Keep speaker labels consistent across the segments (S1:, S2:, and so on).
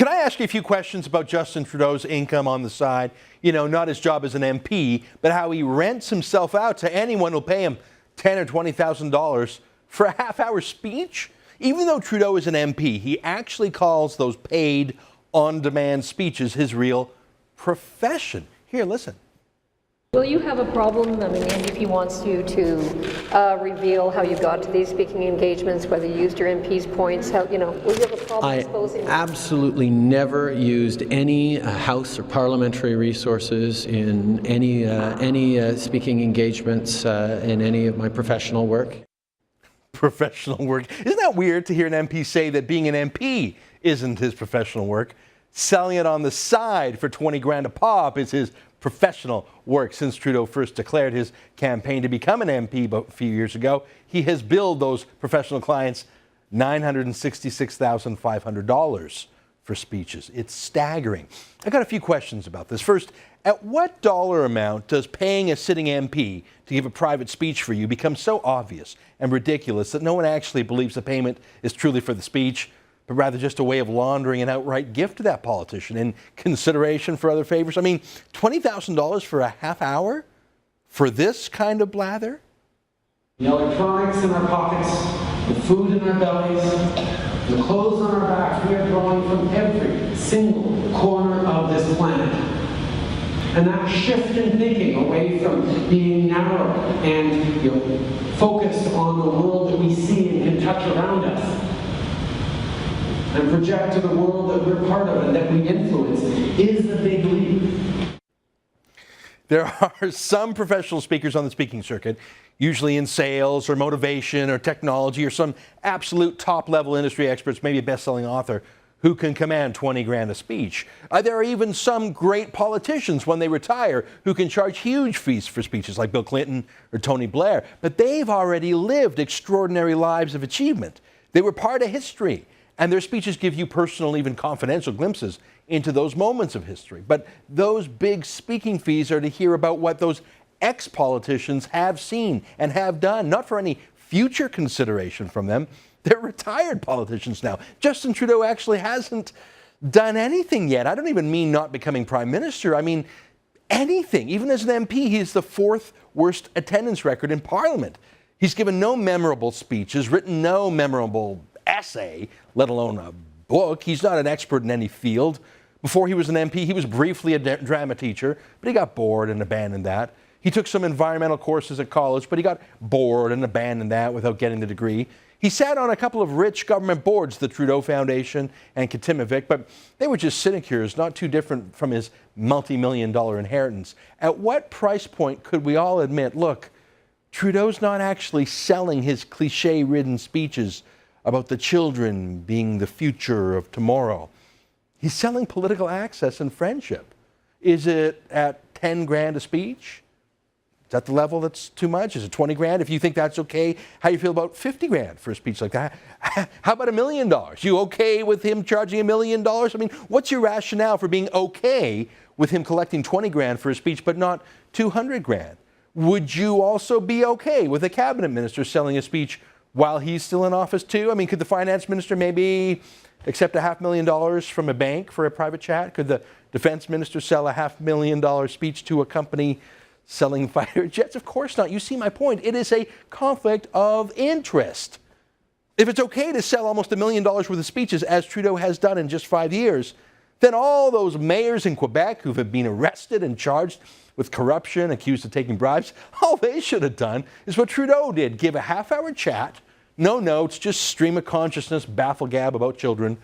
S1: Can I ask you a few questions about Justin Trudeau's income on the side? You know, not his job as an MP, but how he rents himself out to anyone who'll pay him $10,000 or $20,000 for a half-hour speech? Even though Trudeau is an MP, he actually calls those paid, on-demand speeches his real profession. Here, listen.
S2: Will you have a problem, I mean, if he wants you to reveal how you got to these speaking engagements, whether you used your MP's points, how, you know, will you have a problem exposing
S3: I absolutely never used any House or parliamentary resources in any speaking engagements in any of my professional work.
S1: Professional work. Isn't that weird to hear an MP say that being an MP isn't his professional work? Selling it on the side for 20 grand a pop is his professional work. Since Trudeau first declared his campaign to become an MP a few years ago, he has billed those professional clients $966,500 for speeches. It's staggering. I got a few questions about this. First, at what dollar amount does paying a sitting MP to give a private speech for you become so obvious and ridiculous that no one actually believes the payment is truly for the speech, but rather just a way of laundering an outright gift to that politician in consideration for other favors? I mean, $20,000 for a half hour for this kind of blather?
S4: The electronics in our pockets, the food in our bellies, the clothes on our backs, we are drawing from every single corner of this planet. And that shift in thinking away from being narrow and focused on the world that we see and can touch around us, and project to the world that we're part of and that we influence, is the big leap.
S1: There are some professional speakers on the speaking circuit, usually in sales or motivation or technology or some absolute top-level industry experts, maybe a best-selling author, who can command 20 grand a speech. There are even some great politicians when they retire who can charge huge fees for speeches, like Bill Clinton or Tony Blair. But they've already lived extraordinary lives of achievement. They were part of history. And their speeches give you personal, even confidential glimpses into those moments of history. But those big speaking fees are to hear about what those ex-politicians have seen and have done, not for any future consideration from them. They're retired politicians now. Justin Trudeau actually hasn't done anything yet. I don't even mean not becoming prime minister. I mean anything. Even as an MP, he's the fourth worst attendance record in Parliament. He's given no memorable speeches, written no memorable essay, let alone a book. He's not an expert in any field. Before he was an MP, he was briefly a drama teacher, but he got bored and abandoned that. He took some environmental courses at college, but he got bored and abandoned that without getting the degree. He sat on a couple of rich government boards, the Trudeau Foundation and Kitimavik, but they were just sinecures, not too different from his multi-million-dollar inheritance. At what price point could we all admit, look, Trudeau's not actually selling his cliche-ridden speeches about the children being the future of tomorrow? He's selling political access and friendship. Is it at 10 grand a speech? Is that the level that's too much? Is it 20 grand? If you think that's okay, how do you feel about 50 grand for a speech like that? How about $1 million? You okay with him charging $1 million? I mean, what's your rationale for being okay with him collecting 20 grand for a speech but not 200 grand? Would you also be okay with a cabinet minister selling a speech while he's still in office too? I mean, could the finance minister maybe accept $500,000 from a bank for a private chat? Could the defense minister sell a $500,000 speech to a company selling fighter jets? Of course not. You see my point. It is a conflict of interest. If it's okay to sell almost $1 million worth of speeches, as Trudeau has done in just 5 years, then all those mayors in Quebec who have been arrested and charged with corruption, accused of taking bribes, all they should have done is what Trudeau did: give a half-hour chat, no notes, just stream of consciousness, baffle gab about children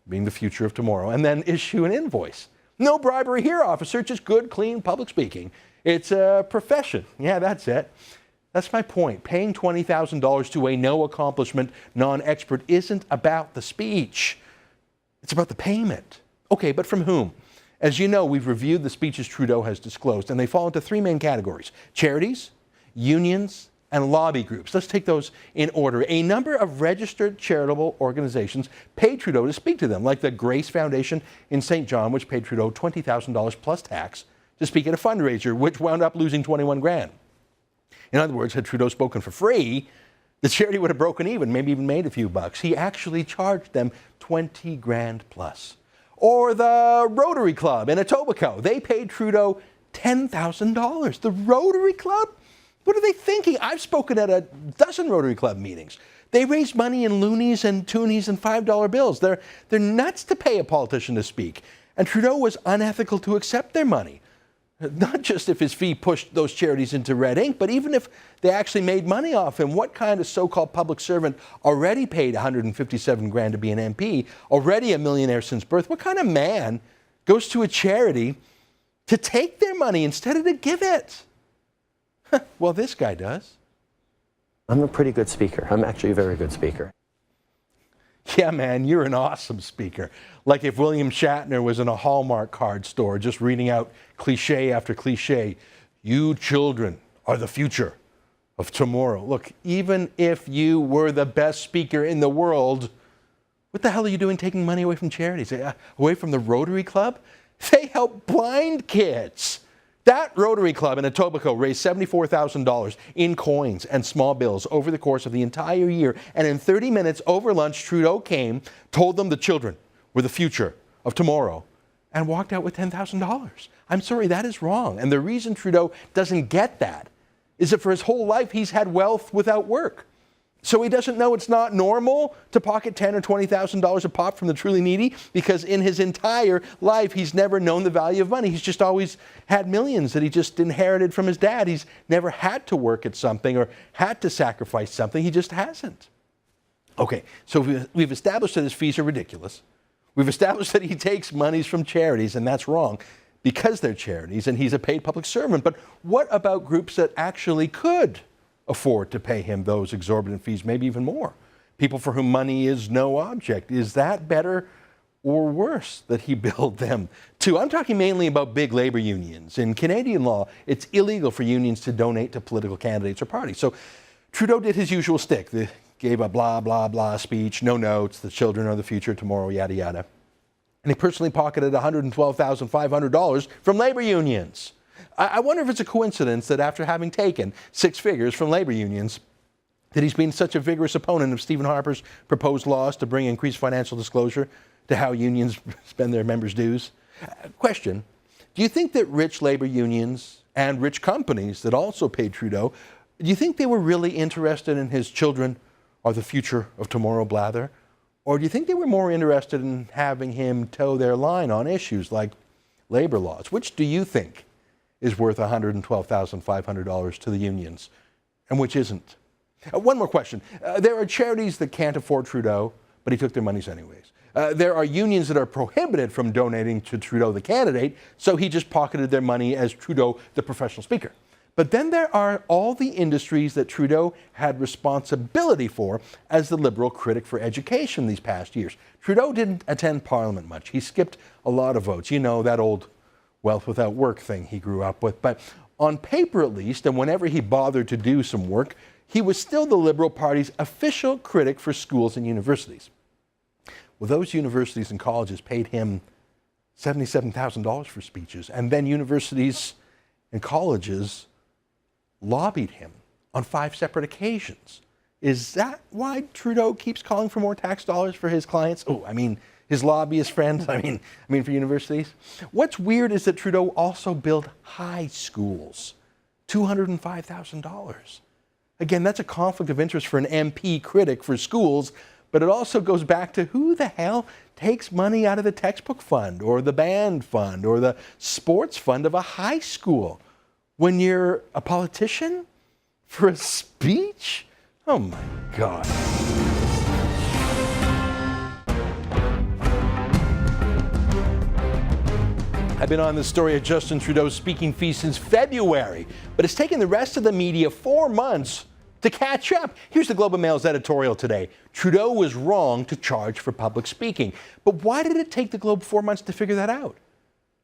S1: being the future of tomorrow, and then issue an invoice. No bribery here, officer, just good, clean public speaking. It's a profession. Yeah, that's it. That's my point. Paying $20,000 to a no-accomplishment non-expert isn't about the speech. It's about the payment. Okay, but from whom? As you know, we've reviewed the speeches Trudeau has disclosed, and they fall into three main categories: charities, unions, and lobby groups. Let's take those in order. A number of registered charitable organizations paid Trudeau to speak to them, like the Grace Foundation in St. John, which paid Trudeau $20,000 plus tax to speak at a fundraiser, which wound up losing 21 grand. In other words, had Trudeau spoken for free, the charity would have broken even, maybe even made a few bucks. He actually charged them 20 grand plus. Or the Rotary Club in Etobicoke. They paid Trudeau $10,000. The Rotary Club? What are they thinking? I've spoken at a dozen Rotary Club meetings. They raise money in loonies and toonies and $5 bills. They're nuts to pay a politician to speak. And Trudeau was unethical to accept their money. Not just if his fee pushed those charities into red ink, but even if they actually made money off him. What kind of so-called public servant already paid $157,000 to be an MP, already a millionaire since birth? What kind of man goes to a charity to take their money instead of to give it? Well, this guy does.
S5: I'm a pretty good speaker. I'm actually a very good speaker.
S1: Yeah, man, you're an awesome speaker. Like if William Shatner was in a Hallmark card store just reading out cliche after cliche, you children are the future of tomorrow. Look, even if you were the best speaker in the world, what the hell are you doing taking money away from charities? Away from the Rotary Club? They help blind kids. That Rotary Club in Etobicoke raised $74,000 in coins and small bills over the course of the entire year. And in 30 minutes over lunch, Trudeau came, told them the children were the future of tomorrow, and walked out with $10,000. I'm sorry, that is wrong. And the reason Trudeau doesn't get that is that for his whole life, he's had wealth without work. So he doesn't know it's not normal to pocket $10,000 or $20,000 a pop from the truly needy, because in his entire life, he's never known the value of money. He's just always had millions that he just inherited from his dad. He's never had to work at something or had to sacrifice something. He just hasn't. Okay, so we've established that his fees are ridiculous. We've established that he takes monies from charities, and that's wrong because they're charities and he's a paid public servant. But what about groups that actually could afford to pay him those exorbitant fees, maybe even more? People for whom money is no object. Is that better or worse that he billed them to? I'm talking mainly about big labor unions. In Canadian law, it's illegal for unions to donate to political candidates or parties. So Trudeau did his usual stick. Gave a blah, blah, blah speech, no notes, the children are the future tomorrow, yada, yada. And he personally pocketed $112,500 from labor unions. I wonder if it's a coincidence that after having taken 6 figures from labor unions, that he's been such a vigorous opponent of Stephen Harper's proposed laws to bring increased financial disclosure to how unions spend their members' dues. Question, do you think that rich labor unions and rich companies that also paid Trudeau, do you think they were really interested in his children are the future of tomorrow blather? Or do you think they were more interested in having him toe their line on issues like labor laws? Which do you think is worth $112,500 to the unions, and which isn't? One more question. There are charities that can't afford Trudeau, but he took their monies anyways. There are unions that are prohibited from donating to Trudeau, the candidate, so he just pocketed their money as Trudeau, the professional speaker. But then there are all the industries that Trudeau had responsibility for as the Liberal critic for education these past years. Trudeau didn't attend Parliament much. He skipped a lot of votes. You know, that old wealth without work thing he grew up with. But on paper at least, and whenever he bothered to do some work, he was still the Liberal Party's official critic for schools and universities. Well, those universities and colleges paid him $77,000 for speeches, and then universities and colleges lobbied him on 5 separate occasions. Is that why Trudeau keeps calling for more tax dollars for his clients? Oh, I mean, his lobbyist friends, I mean for universities. What's weird is that Trudeau also built high schools, $205,000. Again, that's a conflict of interest for an MP critic for schools, but it also goes back to who the hell takes money out of the textbook fund or the band fund or the sports fund of a high school when you're a politician for a speech? Oh my God. I've been on this story of Justin Trudeau's speaking fee since February, but it's taken the rest of the media 4 months to catch up. Here's the Globe and Mail's editorial today. Trudeau was wrong to charge for public speaking. But why did it take the Globe 4 months to figure that out?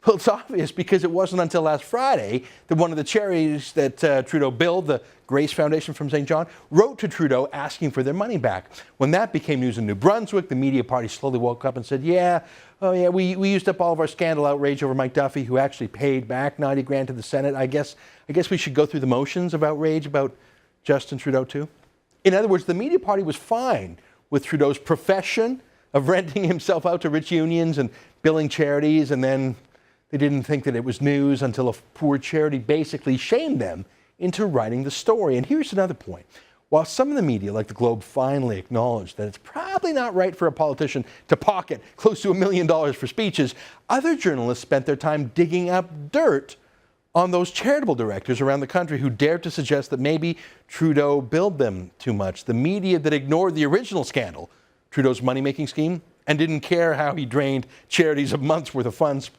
S1: Well, it's obvious because it wasn't until last Friday that one of the charities that Trudeau billed, the Grace Foundation from St. John, wrote to Trudeau asking for their money back. When that became news in New Brunswick, the media party slowly woke up and said, we used up all of our scandal outrage over Mike Duffy, who actually paid back $90,000 to the Senate. I guess we should go through the motions of outrage about Justin Trudeau too. In other words, the media party was fine with Trudeau's profession of renting himself out to rich unions and billing charities, and then they didn't think that it was news until a poor charity basically shamed them into writing the story. And here's another point. While some of the media, like the Globe, finally acknowledged that it's probably not right for a politician to pocket close to $1 million for speeches, other journalists spent their time digging up dirt on those charitable directors around the country who dared to suggest that maybe Trudeau billed them too much. The media that ignored the original scandal, Trudeau's money-making scheme, and didn't care how he drained charities of months' worth of funds,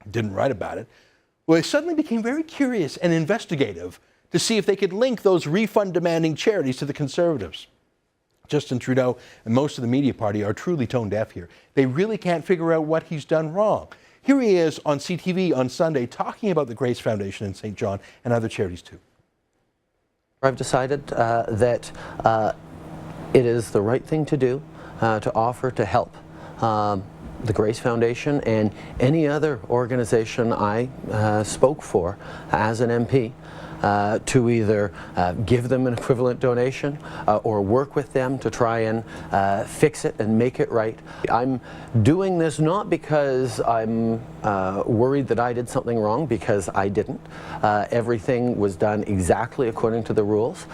S1: didn't write about it. Well, they suddenly became very curious and investigative to see if they could link those refund-demanding charities to the Conservatives. Justin Trudeau and most of the media party are truly tone deaf here. They really can't figure out what he's done wrong. Here he is on CTV on Sunday talking about the Grace Foundation in St. John and other charities too.
S5: I've decided that it is the right thing to do to offer to help the Grace Foundation and any other organization I spoke for as an MP. To either give them an equivalent donation or work with them to try and fix it and make it right. I'm doing this not because I'm worried that I did something wrong, because I didn't. Everything was done exactly according to the rules.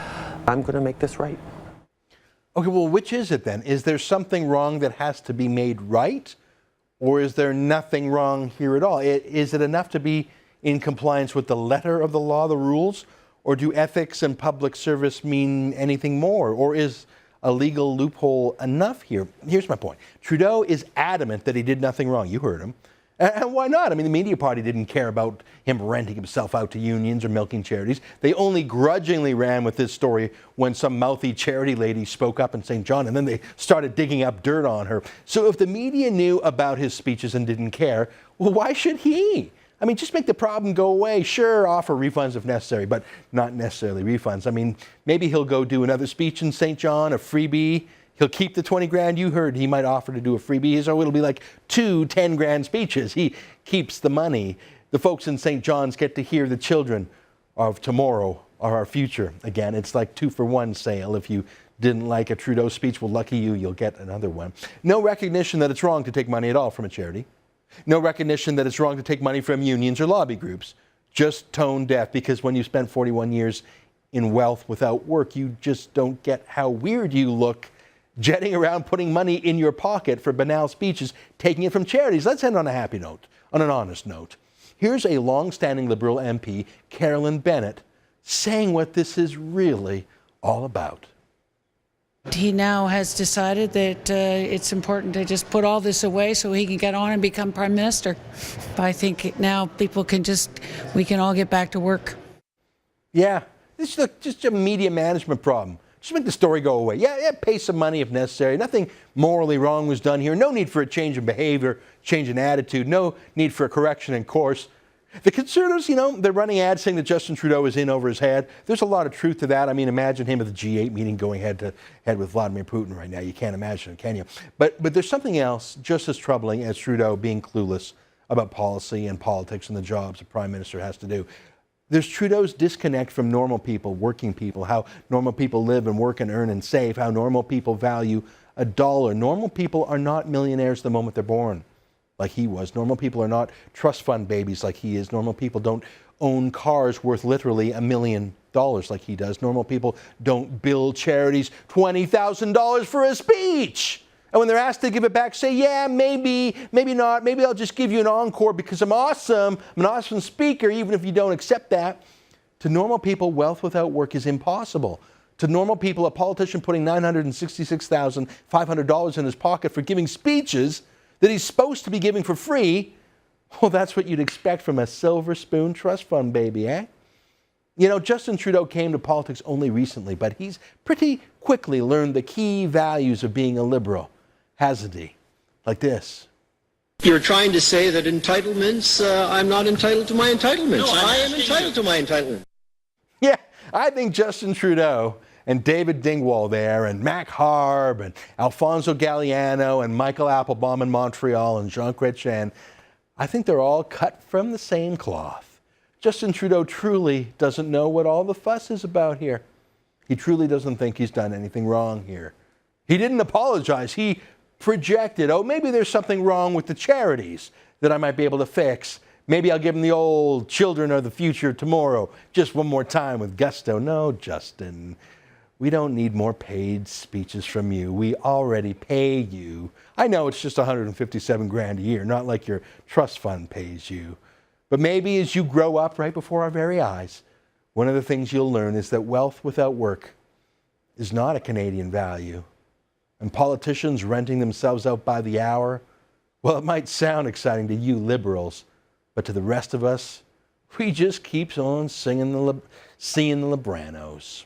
S5: I'm going to make this right.
S1: Okay, well, which is it then? Is there something wrong that has to be made right? Or is there nothing wrong here at all? Is it enough to be in compliance with the letter of the law, the rules? Or do ethics and public service mean anything more? Or is a legal loophole enough here? Here's my point. Trudeau is adamant that he did nothing wrong. You heard him. And why not? I mean, the media party didn't care about him renting himself out to unions or milking charities. They only grudgingly ran with this story when some mouthy charity lady spoke up in St. John, and then they started digging up dirt on her. So if the media knew about his speeches and didn't care, well, why should he? I mean, just make the problem go away. Sure, offer refunds if necessary, but not necessarily refunds. I mean, maybe he'll go do another speech in St. John, a freebie. He'll keep the 20 grand. You heard he might offer to do a freebie. So it'll be like 2 10 grand speeches. He keeps the money. The folks in St. John's get to hear the children of tomorrow are our future again. It's like 2-for-1 sale. If you didn't like a Trudeau speech, well, lucky you, you'll get another one. No recognition that it's wrong to take money at all from a charity. No recognition that it's wrong to take money from unions or lobby groups. Just tone deaf, because when you spend 41 years in wealth without work, you just don't get how weird you look jetting around putting money in your pocket for banal speeches, taking it from charities. Let's end on a happy note, on an honest note. Here's a long-standing Liberal MP, Carolyn Bennett, saying what this is really all about.
S6: He now has decided that it's important to just put all this away so he can get on and become Prime Minister. But I think now we can all get back to work.
S1: Yeah, this is just a media management problem. Just make the story go away. Yeah, pay some money if necessary. Nothing morally wrong was done here. No need for a change in behavior, change in attitude. No need for a correction in course. The Conservatives, they're running ads saying that Justin Trudeau is in over his head. There's a lot of truth to that. I mean, imagine him at the G8 meeting going head to head with Vladimir Putin right now. You can't imagine it, can you? But there's something else just as troubling as Trudeau being clueless about policy and politics and the jobs a Prime Minister has to do. There's Trudeau's disconnect from normal people, working people, how normal people live and work and earn and save, how normal people value a dollar. Normal people are not millionaires the moment they're born, like he was. Normal people are not trust fund babies like he is. Normal people don't own cars worth literally $1 million like he does. Normal people don't bill charities $20,000 for a speech. And when they're asked to give it back, say, yeah, maybe not. Maybe I'll just give you an encore because I'm awesome. I'm an awesome speaker, even if you don't accept that. To normal people, wealth without work is impossible. To normal people, a politician putting $966,500 in his pocket for giving speeches that he's supposed to be giving for free, well, that's what you'd expect from a silver spoon trust fund baby, eh? Justin Trudeau came to politics only recently, but he's pretty quickly learned the key values of being a Liberal, hasn't he? Like this.
S7: You're trying to say that entitlements, I'm not entitled to my entitlements. No, I am entitled to my entitlements.
S1: Yeah, I think Justin Trudeau and David Dingwall there, and Mac Harb, and Alfonso Galliano, and Michael Applebaum in Montreal, and Jean Chrétien, I think they're all cut from the same cloth. Justin Trudeau truly doesn't know what all the fuss is about here. He truly doesn't think he's done anything wrong here. He didn't apologize. He projected. Oh, maybe there's something wrong with the charities that I might be able to fix. Maybe I'll give them the old children of the future tomorrow just one more time with gusto. No, Justin, we don't need more paid speeches from you. We already pay you. I know it's just $157,000 a year, not like your trust fund pays you. But maybe as you grow up right before our very eyes, one of the things you'll learn is that wealth without work is not a Canadian value. And politicians renting themselves out by the hour, well, it might sound exciting to you liberals, but to the rest of us, we just keep on singing the Libranos.